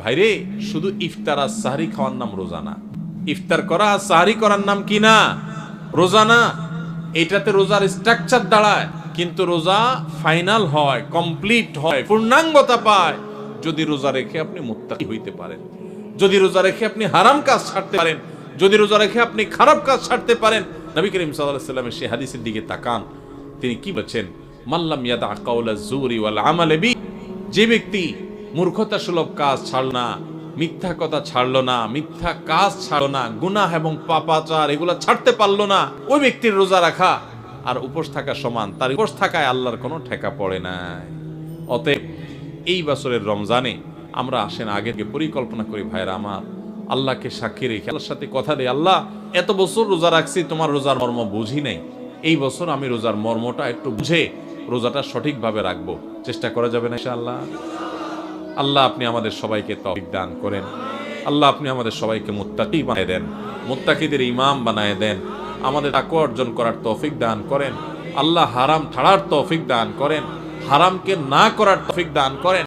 ভাইরে, শুধু ইফতার আর সাহরি খাওয়ার নাম রোজা না। ইফতার করা আর সাহরি করার নাম কি না? রোজা না। এটাতে রোজার স্ট্রাকচার দাঁড়ায়, কিন্তু রোজা ফাইনাল হয়, কমপ্লিট হয়, পূর্ণাঙ্গতা পায় যদি রোজা রেখে আপনি মুত্তাকি হইতে পারেন, যদি রোজা রেখে আপনি হারাম কাজ ছাড়তে পারেন, যদি রোজা রেখে আপনি খারাপ কাজ ছাড়তে পারেন। নবী করিম সাল্লাল্লাহু আলাইহি ওয়াসাল্লামের সেই হাদিসের দিকে তাকান, তিনি কি বলেছেন? মাল্লাম ইয়াদা কাওলা যুরি ওয়াল আমাল বি, যে ব্যক্তি মূর্খতা সুলভ কাজ ছাড়ল না, মিথ্যা কথা ছাড়লো না, মিথ্যা কাজ ছাড়লো না, গুনাহ এবং পাপাচার এগুলো ছাড়তে পারলো না, ওই ব্যক্তির রোজা রাখা আর উপোস থাকা সমান। তার উপোস থাকায় আল্লাহর কোনো ঠেকা পড়ে নাই। অতএব এই বছরের রমজানে আমরা আসেন আগে পরিকল্পনা করি, ভাইরা আমার, আল্লাহকে সাক্ষী রেখে আল্লাহর সাথে কথা দেই, আল্লাহ এত বছর রোজা রাখছি, তোমার রোজার মর্ম বুঝি নাই, এই বছর আমি রোজার মর্মটা একটু বুঝে রোজাটা সঠিকভাবে রাখবো। চেষ্টা করা যাবে না ইনশাআল্লাহ? আল্লাহ আপনি আমাদের সবাইকে তৌফিক দান করেন। আল্লাহ আপনি আমাদের সবাইকে মুত্তাকি বানিয়ে দেন, মুত্তাকিদের ইমাম বানিয়ে দেন, আমাদের তাকওয়া অর্জন করার তৌফিক দান করেন। আল্লাহ হারাম ছাড়ার তৌফিক দান করেন, হারামকে না করার তৌফিক দান করেন।